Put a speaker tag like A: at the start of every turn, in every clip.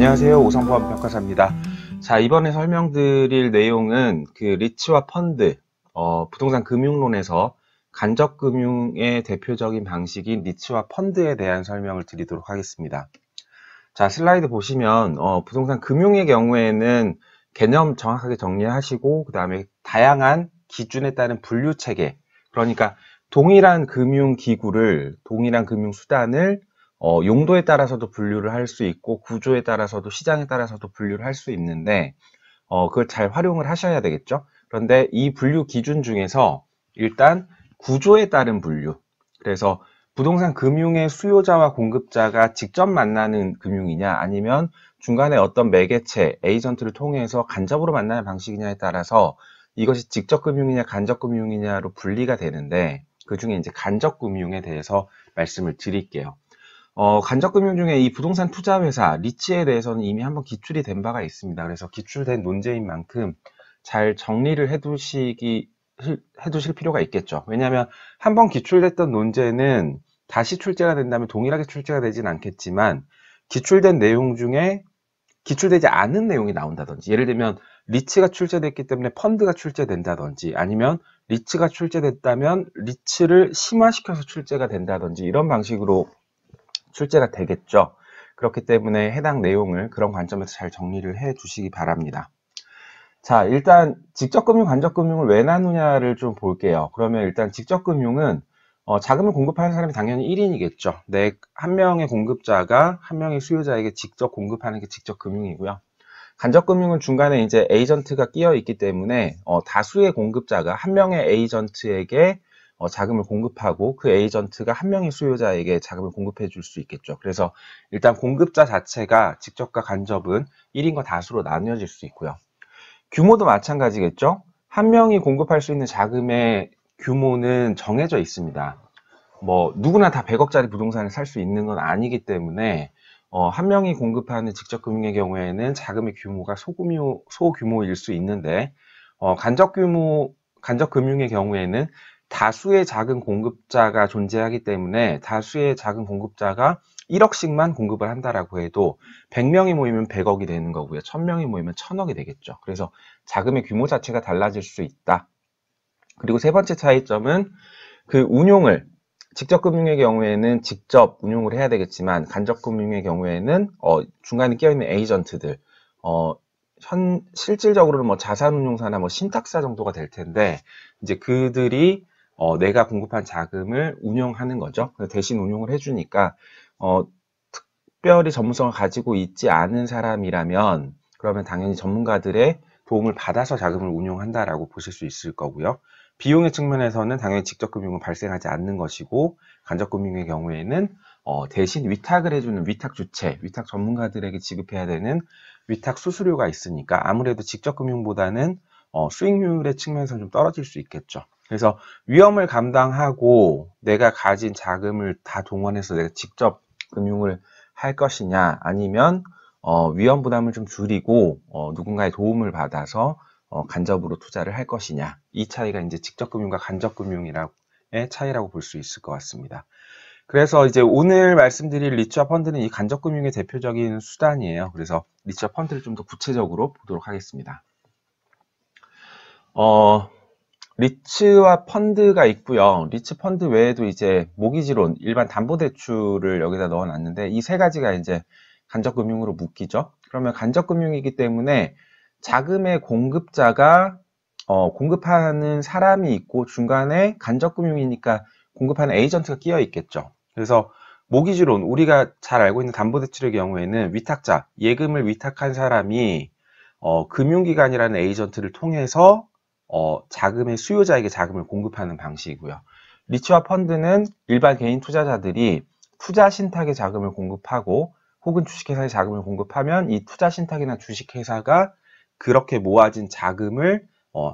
A: 안녕하세요. 오성보험 평가사입니다. 자, 이번에 설명드릴 내용은 그 리츠와 펀드, 부동산 금융론에서 간접금융의 대표적인 방식인 리츠와 펀드에 대한 설명을 드리도록 하겠습니다. 자, 슬라이드 보시면 부동산 금융의 경우에는 개념 정확하게 정리하시고 그 다음에 다양한 기준에 따른 분류체계, 그러니까 동일한 금융기구를, 동일한 금융수단을 용도에 따라서도 분류를 할 수 있고 구조에 따라서도 시장에 따라서도 분류를 할 수 있는데 그걸 잘 활용을 하셔야 되겠죠. 그런데 이 분류 기준 중에서 일단 구조에 따른 분류, 그래서 부동산 금융의 수요자와 공급자가 직접 만나는 금융이냐 아니면 중간에 어떤 매개체, 에이전트를 통해서 간접으로 만나는 방식이냐에 따라서 이것이 직접 금융이냐 간접 금융이냐로 분리가 되는데, 그 중에 이제 간접 금융에 대해서 말씀을 드릴게요. 간접금융 중에 이 부동산 투자회사 리츠에 대해서는 이미 한번 기출이 된 바가 있습니다. 그래서 기출된 논제인 만큼 잘 정리를 해두실 필요가 있겠죠. 왜냐하면 한번 기출됐던 논제는 다시 출제가 된다면 동일하게 출제가 되진 않겠지만, 기출된 내용 중에 기출되지 않은 내용이 나온다든지, 예를 들면 리츠가 출제됐기 때문에 펀드가 출제된다든지, 아니면 리츠가 출제됐다면 리츠를 심화시켜서 출제가 된다든지, 이런 방식으로 출제가 되겠죠. 그렇기 때문에 해당 내용을 그런 관점에서 잘 정리를 해 주시기 바랍니다. 자, 일단 직접금융, 간접금융을 왜 나누냐를 좀 볼게요. 그러면 일단 직접금융은 자금을 공급하는 사람이 당연히 1인이겠죠. 한 명의 공급자가 한 명의 수요자에게 직접 공급하는 게 직접금융이고요. 간접금융은 중간에 이제 에이전트가 끼어 있기 때문에 다수의 공급자가 한 명의 에이전트에게 자금을 공급하고 그 에이전트가 한 명의 수요자에게 자금을 공급해 줄 수 있겠죠. 그래서 일단 공급자 자체가 직접과 간접은 1인과 다수로 나뉘어질 수 있고요. 규모도 마찬가지겠죠. 한 명이 공급할 수 있는 자금의 규모는 정해져 있습니다. 뭐 누구나 다 100억짜리 부동산을 살 수 있는 건 아니기 때문에 한 명이 공급하는 직접금융의 경우에는 자금의 규모가 소규모일 수 있는데, 간접금융의 경우에는 다수의 작은 공급자가 존재하기 때문에 다수의 작은 공급자가 1억씩만 공급을 한다라고 해도 100명이 모이면 100억이 되는 거고요. 1000명이 모이면 1000억이 되겠죠. 그래서 자금의 규모 자체가 달라질 수 있다. 그리고 세 번째 차이점은 그 운용을, 직접금융의 경우에는 직접 운용을 해야 되겠지만 간접금융의 경우에는 중간에 끼어있는 에이전트들, 실질적으로는 뭐 자산운용사나 뭐 신탁사 정도가 될 텐데, 이제 그들이 내가 공급한 자금을 운영하는 거죠. 대신 운용을 해주니까 특별히 전문성을 가지고 있지 않은 사람이라면 그러면 당연히 전문가들의 도움을 받아서 자금을 운용한다라고 보실 수 있을 거고요. 비용의 측면에서는 당연히 직접금융은 발생하지 않는 것이고, 간접금융의 경우에는 대신 위탁을 해주는 위탁 주체, 위탁 전문가들에게 지급해야 되는 위탁 수수료가 있으니까 아무래도 직접금융보다는 수익률의 측면에서 좀 떨어질 수 있겠죠. 그래서 위험을 감당하고 내가 가진 자금을 다 동원해서 내가 직접 금융을 할 것이냐, 아니면 위험 부담을 좀 줄이고 누군가의 도움을 받아서 간접으로 투자를 할 것이냐, 이 차이가 이제 직접금융과 간접금융의 차이라고 볼 수 있을 것 같습니다. 그래서 이제 오늘 말씀드릴 리츠와 펀드는 이 간접금융의 대표적인 수단이에요. 그래서 리츠와 펀드를 좀 더 구체적으로 보도록 하겠습니다. 리츠와 펀드가 있고요. 리츠 펀드 외에도 이제 모기지론, 일반 담보대출을 여기다 넣어놨는데, 이 세 가지가 이제 간접금융으로 묶이죠. 그러면 간접금융이기 때문에 자금의 공급자가 공급하는 사람이 있고, 중간에 간접금융이니까 공급하는 에이전트가 끼어 있겠죠. 그래서 모기지론, 우리가 잘 알고 있는 담보대출의 경우에는 위탁자, 예금을 위탁한 사람이 금융기관이라는 에이전트를 통해서 자금의 수요자에게 자금을 공급하는 방식이고요. 리츠와 펀드는 일반 개인 투자자들이 투자 신탁에 자금을 공급하고 혹은 주식회사에 자금을 공급하면 이 투자 신탁이나 주식회사가 그렇게 모아진 자금을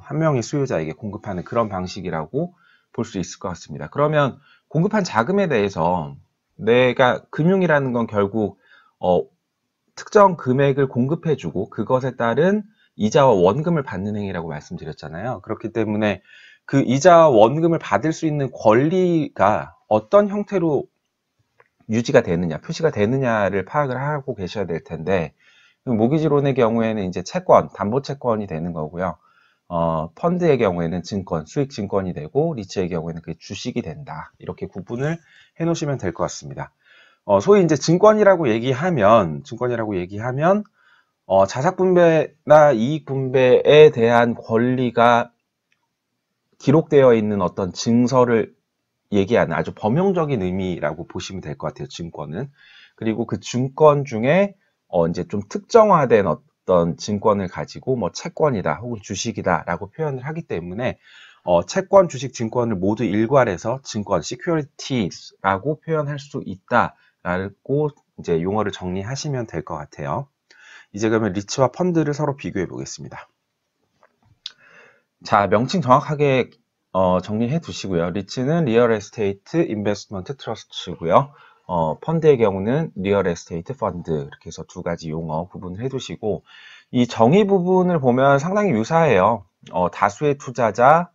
A: 한 명의 수요자에게 공급하는 그런 방식이라고 볼 수 있을 것 같습니다. 그러면 공급한 자금에 대해서, 내가 금융이라는 건 결국 특정 금액을 공급해주고 그것에 따른 이자와 원금을 받는 행위라고 말씀드렸잖아요. 그렇기 때문에 그 이자와 원금을 받을 수 있는 권리가 어떤 형태로 유지가 되느냐, 표시가 되느냐를 파악을 하고 계셔야 될 텐데, 모기지론의 경우에는 이제 채권, 담보채권이 되는 거고요. 펀드의 경우에는 증권, 수익 증권이 되고, 리츠의 경우에는 그게 주식이 된다. 이렇게 구분을 해 놓으시면 될 것 같습니다. 소위 이제 증권이라고 얘기하면, 자산 분배나 이익 분배에 대한 권리가 기록되어 있는 어떤 증서를 얘기하는 아주 범용적인 의미라고 보시면 될 것 같아요, 증권은. 그리고 그 증권 중에 이제 좀 특정화된 어떤 증권을 가지고 뭐 채권이다 혹은 주식이다라고 표현을 하기 때문에 채권, 주식, 증권을 모두 일괄해서 증권, securities라고 표현할 수 있다라고 이제 용어를 정리하시면 될 것 같아요. 이제 그러면 리츠와 펀드를 서로 비교해 보겠습니다. 자, 명칭 정확하게 정리해 두시고요. 리츠는 리얼 에스테이트 인베스트먼트 트러스트고요. 펀드의 경우는 리얼 에스테이트 펀드, 이렇게 해서 두 가지 용어 구분을 해 두시고, 이 정의 부분을 보면 상당히 유사해요. 다수의 투자자,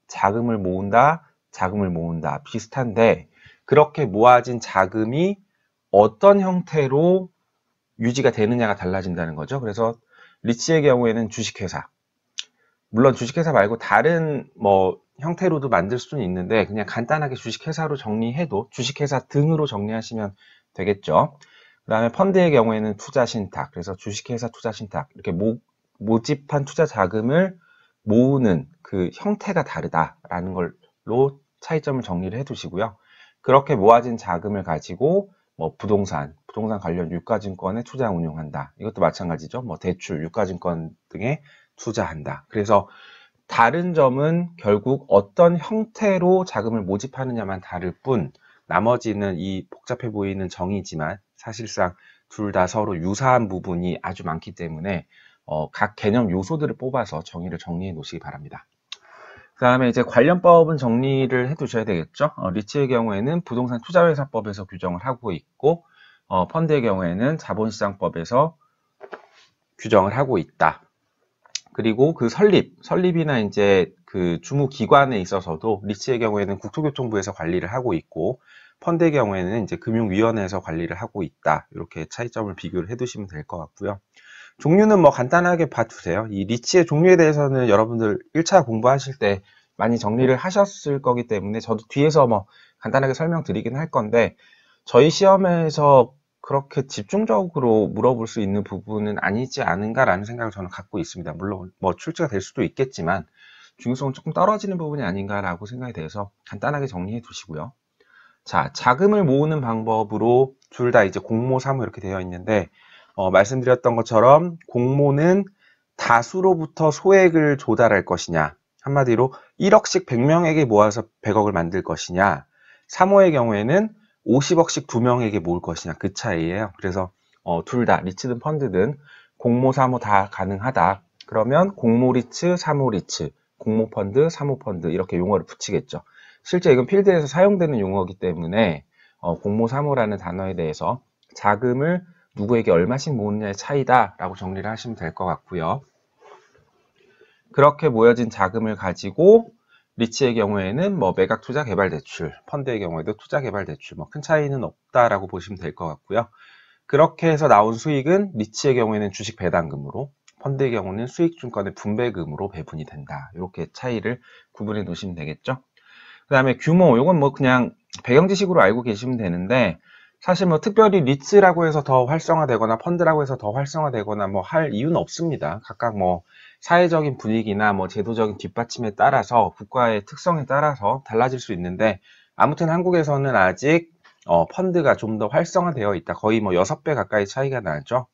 A: 자금을 모은다 비슷한데, 그렇게 모아진 자금이 어떤 형태로 유지가 되느냐가 달라진다는 거죠. 그래서 리츠의 경우에는 주식회사, 물론 주식회사 말고 다른 뭐 형태로도 만들 수는 있는데 그냥 간단하게 주식회사로 정리해도 주식회사 등으로 정리하시면 되겠죠. 그 다음에 펀드의 경우에는 투자신탁, 그래서 주식회사 투자신탁, 이렇게 모집한 투자 자금을 모으는 그 형태가 다르다라는 걸로 차이점을 정리를 해 두시고요. 그렇게 모아진 자금을 가지고 뭐 부동산 관련 유가증권에 투자 운용한다. 이것도 마찬가지죠. 뭐 대출, 유가증권 등에 투자한다. 그래서 다른 점은 결국 어떤 형태로 자금을 모집하느냐만 다를 뿐, 나머지는 이 복잡해 보이는 정의지만 사실상 둘 다 서로 유사한 부분이 아주 많기 때문에 각 개념 요소들을 뽑아서 정의를 정리해 놓으시기 바랍니다. 그 다음에 이제 관련법은 정리를 해 두셔야 되겠죠. 리츠의 경우에는 부동산 투자회사법에서 규정을 하고 있고, 펀드의 경우에는 자본시장법에서 규정을 하고 있다. 그리고 그 설립이나 이제 그 주무기관에 있어서도 리츠의 경우에는 국토교통부에서 관리를 하고 있고, 펀드의 경우에는 이제 금융위원회에서 관리를 하고 있다. 이렇게 차이점을 비교를 해 두시면 될 것 같고요. 종류는 뭐 간단하게 봐두세요. 이 리츠의 종류에 대해서는 여러분들 1차 공부하실 때 많이 정리를 하셨을 거기 때문에 저도 뒤에서 뭐 간단하게 설명드리긴 할 건데, 저희 시험에서 그렇게 집중적으로 물어볼 수 있는 부분은 아니지 않은가라는 생각을 저는 갖고 있습니다. 물론 뭐 출제가 될 수도 있겠지만 중요성은 조금 떨어지는 부분이 아닌가라고 생각이 돼서 간단하게 정리해 두시고요. 자, 자금을 모으는 방법으로 둘 다 이제 공모, 사모 이렇게 되어 있는데, 말씀드렸던 것처럼 공모는 다수로부터 소액을 조달할 것이냐, 한마디로 1억씩 100명에게 모아서 100억을 만들 것이냐, 사모의 경우에는 50억씩 2명에게 모을 것이냐, 그 차이예요. 그래서 둘 다 리츠든 펀드든 공모, 사모 다 가능하다. 그러면 공모 리츠, 사모 리츠, 공모 펀드, 사모 펀드 이렇게 용어를 붙이겠죠. 실제 이건 필드에서 사용되는 용어이기 때문에 공모, 사모라는 단어에 대해서 자금을 누구에게 얼마씩 모으느냐의 차이다라고 정리를 하시면 될 것 같고요. 그렇게 모여진 자금을 가지고 리츠의 경우에는 뭐 매각 투자 개발 대출, 펀드의 경우에도 투자 개발 대출, 뭐 큰 차이는 없다라고 보시면 될 것 같고요. 그렇게 해서 나온 수익은 리츠의 경우에는 주식 배당금으로, 펀드의 경우는 수익증권의 분배금으로 배분이 된다. 이렇게 차이를 구분해 놓으시면 되겠죠. 그 다음에 규모, 이건 뭐 그냥 배경 지식으로 알고 계시면 되는데, 사실 뭐 특별히 리츠라고 해서 더 활성화되거나 펀드라고 해서 더 활성화되거나 뭐 할 이유는 없습니다. 각각 뭐 사회적인 분위기나 뭐 제도적인 뒷받침에 따라서 국가의 특성에 따라서 달라질 수 있는데, 아무튼 한국에서는 아직 펀드가 좀 더 활성화되어 있다. 거의 뭐 6배 가까이 차이가 나죠.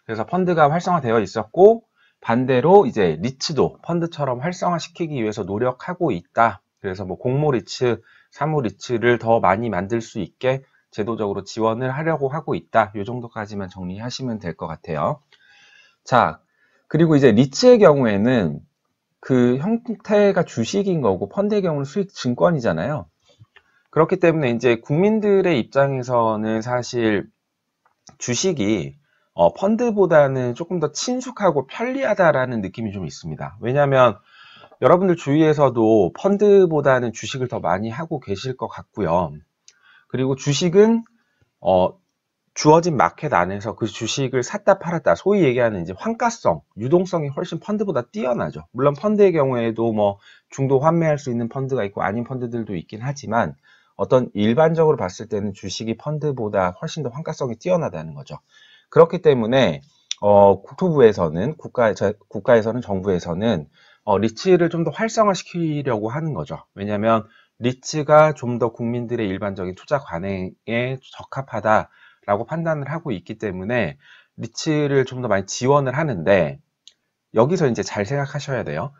A: 그래서 펀드가 활성화되어 있었고, 반대로 이제 리츠도 펀드처럼 활성화시키기 위해서 노력하고 있다. 그래서 뭐 공모 리츠, 사모 리츠를 더 많이 만들 수 있게 제도적으로 지원을 하려고 하고 있다. 이 정도까지만 정리하시면 될 것 같아요. 자, 그리고 이제 리츠의 경우에는 그 형태가 주식인 거고 펀드의 경우는 수익 증권이잖아요. 그렇기 때문에 이제 국민들의 입장에서는 사실 주식이 펀드보다는 조금 더 친숙하고 편리하다라는 느낌이 좀 있습니다. 왜냐하면 여러분들 주위에서도 펀드보다는 주식을 더 많이 하고 계실 것 같고요. 그리고 주식은 주어진 마켓 안에서 그 주식을 샀다 팔았다, 소위 얘기하는 이제 환가성, 유동성이 훨씬 펀드보다 뛰어나죠. 물론 펀드의 경우에도 뭐 중도 환매할 수 있는 펀드가 있고 아닌 펀드들도 있긴 하지만 어떤 일반적으로 봤을 때는 주식이 펀드보다 훨씬 더 환가성이 뛰어나다는 거죠. 그렇기 때문에 국토부에서는 국가에서는 정부에서는 리츠를 좀 더 활성화시키려고 하는 거죠. 왜냐하면 리츠가 좀 더 국민들의 일반적인 투자 관행에 적합하다라고 판단을 하고 있기 때문에 리츠를 좀 더 많이 지원을 하는데, 여기서 이제 잘 생각하셔야 돼요.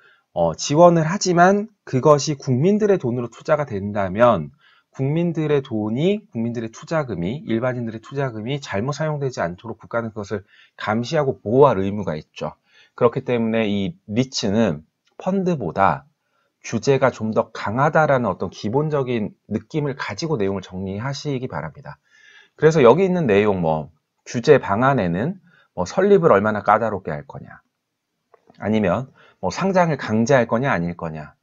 A: 지원을 하지만 그것이 국민들의 돈으로 투자가 된다면 국민들의 돈이, 국민들의 투자금이, 일반인들의 투자금이 잘못 사용되지 않도록 국가는 그것을 감시하고 보호할 의무가 있죠. 그렇기 때문에 이 리츠는 펀드보다 규제가 좀 더 강하다라는 어떤 기본적인 느낌을 가지고 내용을 정리하시기 바랍니다. 그래서 여기 있는 내용, 규제 방안에는 설립을 얼마나 까다롭게 할 거냐, 아니면 상장을 강제할 거냐 아닐 거냐,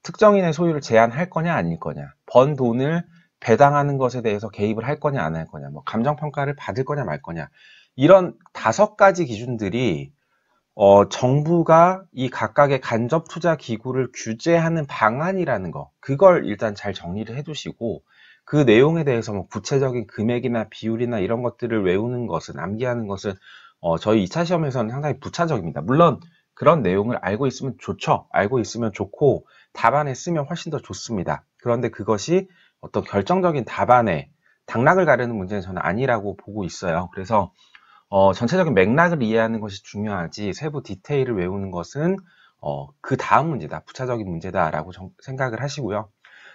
A: 특정인의 소유를 제한할 거냐 아닐 거냐, 번 돈을 배당하는 것에 대해서 개입을 할 거냐 안 할 거냐, 감정평가를 받을 거냐 말 거냐, 이런 5가지 기준들이 정부가 이 각각의 간접 투자 기구를 규제하는 방안이라는 거, 그걸 일단 잘 정리를 해 두시고, 그 내용에 대해서 구체적인 금액이나 비율이나 이런 것들을 외우는 것은, 암기하는 것은 저희 2차 시험에서는 상당히 부차적입니다. 물론 그런 내용을 알고 있으면 좋죠. 알고 있으면 좋고 답안에 쓰면 훨씬 더 좋습니다. 그런데 그것이 어떤 결정적인 답안에 당락을 가르는 문제는 저는 아니라고 보고 있어요. 그래서 전체적인 맥락을 이해하는 것이 중요하지 세부 디테일을 외우는 것은 그 다음 문제다, 부차적인 문제다라고 생각을 하시고요.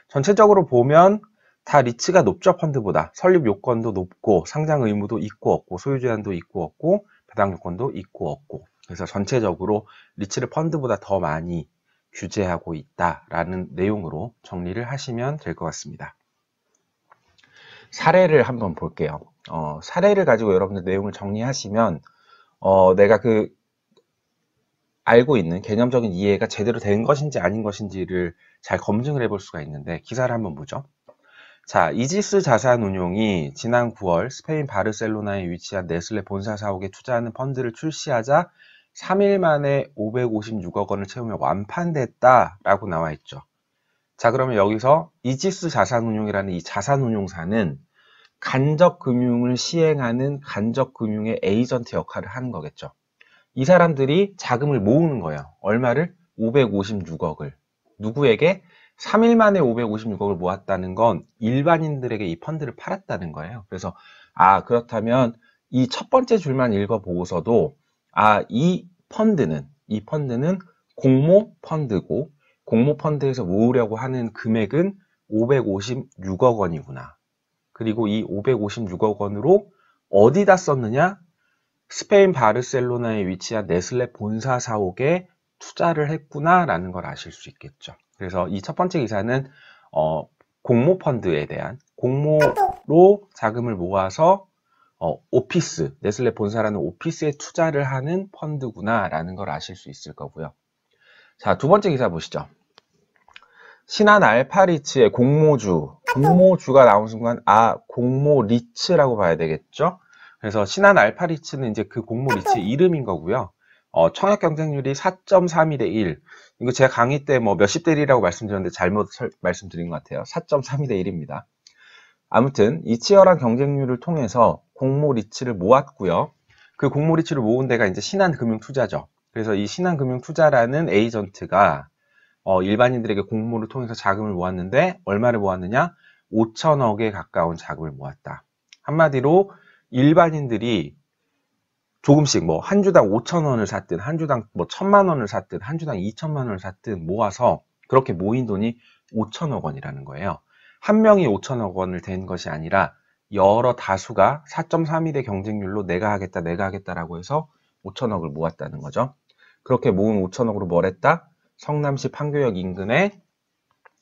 A: 전체적으로 보면 다 리츠가 높죠. 펀드보다 설립 요건도 높고 상장 의무도 있고 없고 소유 제한도 있고 없고 배당 요건도 있고 없고, 그래서 전체적으로 리츠를 펀드보다 더 많이 규제하고 있다라는 내용으로 정리를 하시면 될 것 같습니다. 사례를 한번 볼게요. 사례를 가지고 여러분들 내용을 정리하시면 내가 알고 있는 개념적인 이해가 제대로 된 것인지 아닌 것인지를 잘 검증을 해볼 수가 있는데, 기사를 한번 보죠. 자, 이지스 자산운용이 지난 9월 스페인 바르셀로나에 위치한 네슬레 본사 사옥에 투자하는 펀드를 출시하자 3일 만에 556억 원을 채우며 완판됐다라고 나와 있죠. 자, 그러면 여기서 이지스 자산운용이라는 이 자산운용사는 간접금융을 시행하는 간접금융의 에이전트 역할을 하는 거겠죠. 이 사람들이 자금을 모으는 거예요. 얼마를? 556억을. 누구에게? 3일 만에 556억을 모았다는 건 일반인들에게 이 펀드를 팔았다는 거예요. 그래서 그렇다면 이 첫 번째 줄만 읽어보고서도 이 펀드는 공모 펀드고, 공모 펀드에서 모으려고 하는 금액은 556억 원이구나. 그리고 이 556억 원으로 어디다 썼느냐? 스페인 바르셀로나에 위치한 네슬레 본사 사옥에 투자를 했구나라는 걸 아실 수 있겠죠. 그래서 이 첫 번째 기사는 공모 펀드에 대한, 공모로 자금을 모아서 오피스, 네슬레 본사라는 오피스에 투자를 하는 펀드구나라는 걸 아실 수 있을 거고요. 자, 두 번째 기사 보시죠. 신한 알파리츠의 공모주가 나온 순간 공모 리츠라고 봐야 되겠죠. 그래서 신한 알파리츠는 이제 그 공모 리츠의 이름인 거고요. 청약 경쟁률이 4.32대 1. 이거 제가 강의 때 몇십 대 1이라고 말씀드렸는데 잘못 말씀드린 것 같아요. 4.32대 1입니다. 아무튼 이 치열한 경쟁률을 통해서 공모 리츠를 모았고요. 그 공모 리츠를 모은 데가 이제 신한금융투자죠. 그래서 이 신한금융투자라는 에이전트가 일반인들에게 공모를 통해서 자금을 모았는데 얼마를 모았느냐? 5천억에 가까운 자금을 모았다. 한마디로 일반인들이 조금씩 한 주당 5천원을 샀든, 한 주당 1,000만 원을 샀든, 한 주당 2천만 원을 샀든 모아서 그렇게 모인 돈이 5천억 원이라는 거예요. 한 명이 5천억 원을 댄 것이 아니라 여러 다수가 4.32대 경쟁률로 내가 하겠다라고 해서 5천억을 모았다는 거죠. 그렇게 모은 5천억으로 뭘 했다? 성남시 판교역 인근에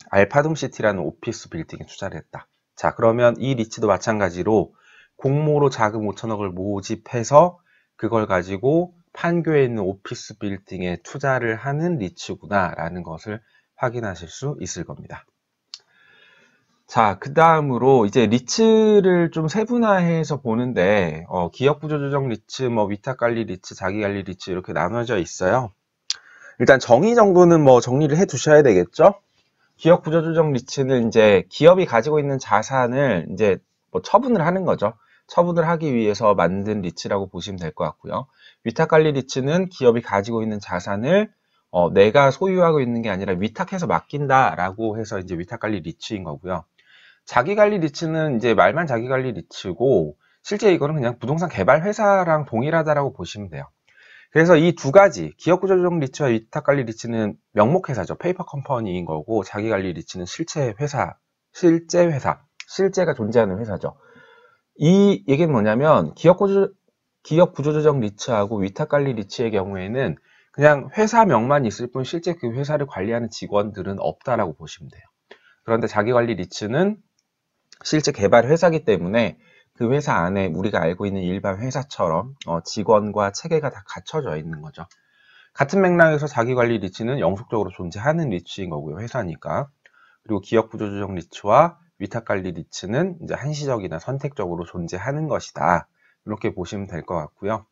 A: 알파돔시티라는 오피스 빌딩에 투자를 했다. 자, 그러면 이 리츠도 마찬가지로 공모로 자금 5천억을 모집해서 그걸 가지고 판교에 있는 오피스 빌딩에 투자를 하는 리츠구나 라는 것을 확인하실 수 있을 겁니다. 자, 그 다음으로 이제 리츠를 좀 세분화해서 보는데, 기업 구조 조정 리츠, 뭐 위탁 관리 리츠, 자기 관리 리츠 이렇게 나눠져 있어요. 일단 정의 정도는 뭐 정리를 해 두셔야 되겠죠? 기업 구조 조정 리츠는 이제 기업이 가지고 있는 자산을 이제 뭐 처분을 하는 거죠. 처분을 하기 위해서 만든 리츠라고 보시면 될 것 같고요. 위탁 관리 리츠는 기업이 가지고 있는 자산을 내가 소유하고 있는 게 아니라 위탁해서 맡긴다라고 해서 이제 위탁 관리 리츠인 거고요. 자기 관리 리츠는 이제 말만 자기 관리 리츠고 실제 이거는 그냥 부동산 개발 회사랑 동일하다라고 보시면 돼요. 그래서 이 두 가지 기업 구조 조정 리츠와 위탁 관리 리츠는 명목 회사죠. 페이퍼 컴퍼니인 거고 자기 관리 리츠는 실제 회사, 실제가 존재하는 회사죠. 이 얘기는 뭐냐면 기업 구조 조정 리츠하고 위탁 관리 리츠의 경우에는 그냥 회사명만 있을 뿐 실제 그 회사를 관리하는 직원들은 없다라고 보시면 돼요. 그런데 자기 관리 리츠는 실제 개발 회사이기 때문에 그 회사 안에 우리가 알고 있는 일반 회사처럼 직원과 체계가 다 갖춰져 있는 거죠. 같은 맥락에서 자기관리 리츠는 영속적으로 존재하는 리츠인 거고요. 회사니까. 그리고 기업구조조정 리츠와 위탁관리 리츠는 이제 한시적이나 선택적으로 존재하는 것이다. 이렇게 보시면 될 것 같고요.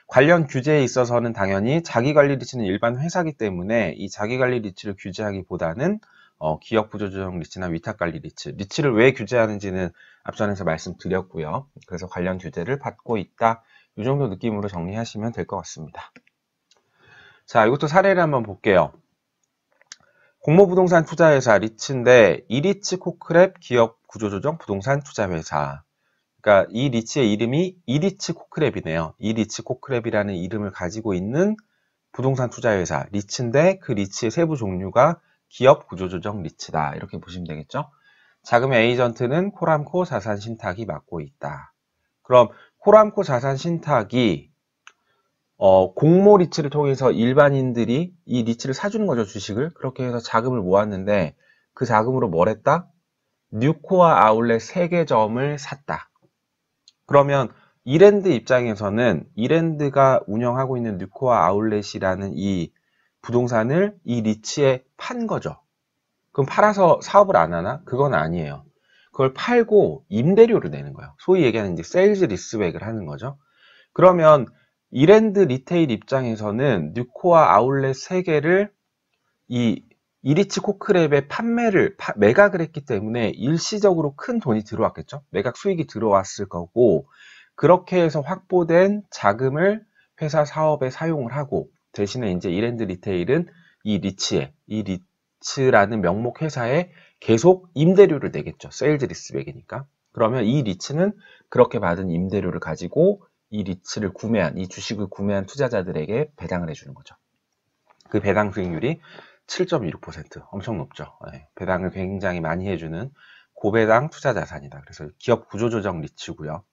A: 관련 규제에 있어서는 당연히 자기관리 리츠는 일반 회사이기 때문에 이 자기관리 리츠를 규제하기보다는 기업 구조조정 리츠나 위탁관리 리츠를 왜 규제하는지는 앞전에서 말씀드렸고요. 그래서 관련 규제를 받고 있다. 이 정도 느낌으로 정리하시면 될 것 같습니다. 자, 이것도 사례를 한번 볼게요. 공모부동산 투자회사 리츠인데 이리츠 코크랩 기업 구조조정 부동산 투자회사. 그러니까 이 리츠의 이름이 이리츠 코크랩이네요. 이리츠 코크랩이라는 이름을 가지고 있는 부동산 투자회사 리츠인데 그 리츠의 세부 종류가 기업 구조조정 리츠다. 이렇게 보시면 되겠죠. 자금의 에이전트는 코람코 자산신탁이 맡고 있다. 그럼 코람코 자산신탁이 공모 리츠를 통해서 일반인들이 이 리츠를 사주는 거죠. 주식을. 그렇게 해서 자금을 모았는데 그 자금으로 뭘 했다? 뉴코아 아울렛 3개점을 샀다. 그러면 이랜드 입장에서는 이랜드가 운영하고 있는 뉴코아 아울렛이라는 이 부동산을 이 리츠에 판 거죠. 그럼 팔아서 사업을 안 하나? 그건 아니에요. 그걸 팔고 임대료를 내는 거예요. 소위 얘기하는 이제 세일즈 리스백을 하는 거죠. 그러면 이랜드 리테일 입장에서는 뉴코아 아울렛 3개를 이 이리츠 코크랩에 매각을 했기 때문에 일시적으로 큰 돈이 들어왔겠죠. 매각 수익이 들어왔을 거고 그렇게 해서 확보된 자금을 회사 사업에 사용을 하고 대신에 이제 이랜드 리테일은 이 리츠라는 명목 회사에 계속 임대료를 내겠죠. 세일즈 리스백이니까. 그러면 이 리츠는 그렇게 받은 임대료를 가지고 이 리츠를 이 주식을 구매한 투자자들에게 배당을 해주는 거죠. 그 배당 수익률이 7.26%. 엄청 높죠. 배당을 굉장히 많이 해주는 고배당 투자 자산이다. 그래서 기업 구조조정 리츠고요.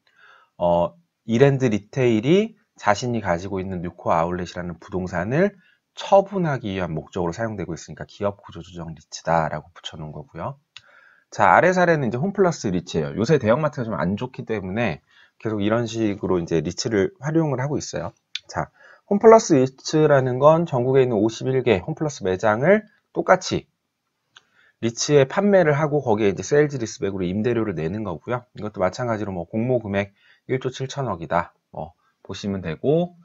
A: 이랜드 리테일이 자신이 가지고 있는 뉴코아 아울렛이라는 부동산을 처분하기 위한 목적으로 사용되고 있으니까 기업 구조조정 리츠다라고 붙여놓은 거고요. 자, 아래 사례는 이제 홈플러스 리츠예요. 요새 대형마트가 좀 안 좋기 때문에 계속 이런 식으로 이제 리츠를 활용을 하고 있어요. 자, 홈플러스 리츠라는 건 전국에 있는 51개 홈플러스 매장을 똑같이 리츠에 판매를 하고 거기에 이제 세일즈 리스백으로 임대료를 내는 거고요. 이것도 마찬가지로 뭐 공모 금액 1조 7천억이다. 보시면 되고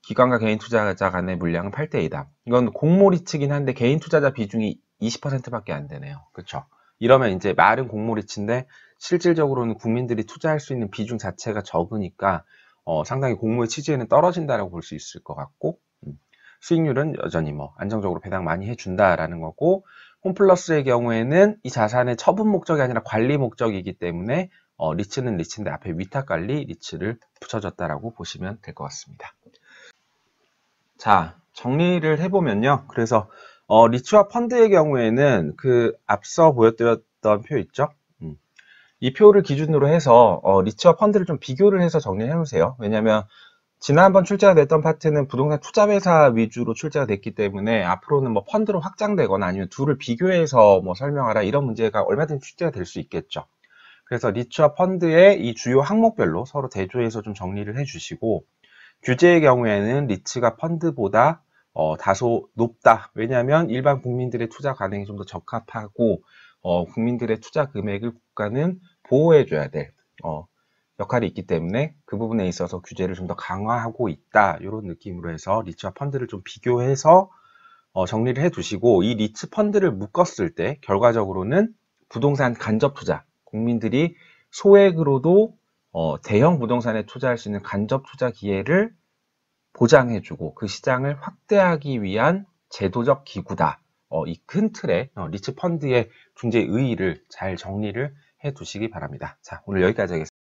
A: 기관과 개인 투자자 간의 물량은 8대2다. 이건 공모 리츠긴 한데 개인 투자자 비중이 20%밖에 안 되네요. 그렇죠? 이러면 이제 말은 공모 리츠인데 실질적으로는 국민들이 투자할 수 있는 비중 자체가 적으니까 상당히 공모의 취지에는 떨어진다라고 볼 수 있을 것 같고 수익률은 여전히 뭐 안정적으로 배당 많이 해준다라는 거고 홈플러스의 경우에는 이 자산의 처분 목적이 아니라 관리 목적이기 때문에 리츠는 리츠인데 앞에 위탁관리 리츠를 붙여줬다라고 보시면 될 것 같습니다. 자, 정리를 해보면요. 그래서 리츠와 펀드의 경우에는 그 앞서 보여드렸던 표 있죠? 이 표를 기준으로 해서 리츠와 펀드를 좀 비교를 해서 정리해 놓으세요. 왜냐하면 지난번 출제가 됐던 파트는 부동산 투자회사 위주로 출제가 됐기 때문에 앞으로는 뭐 펀드로 확장되거나 아니면 둘을 비교해서 뭐 설명하라 이런 문제가 얼마든지 출제가 될 수 있겠죠. 그래서 리츠와 펀드의 이 주요 항목별로 서로 대조해서 좀 정리를 해주시고 규제의 경우에는 리츠가 펀드보다 다소 높다. 왜냐하면 일반 국민들의 투자 가능이 좀 더 적합하고 국민들의 투자 금액을 국가는 보호해줘야 될 역할이 있기 때문에 그 부분에 있어서 규제를 좀 더 강화하고 있다. 이런 느낌으로 해서 리츠와 펀드를 좀 비교해서 정리를 해두시고, 이 리츠 펀드를 묶었을 때 결과적으로는 부동산 간접 투자, 국민들이 소액으로도 대형 부동산에 투자할 수 있는 간접 투자 기회를 보장해주고 그 시장을 확대하기 위한 제도적 기구다. 이 큰 틀에 리츠 펀드의 존재 의의를 잘 정리를 해두시기 바랍니다. 자, 오늘 여기까지 하겠습니다.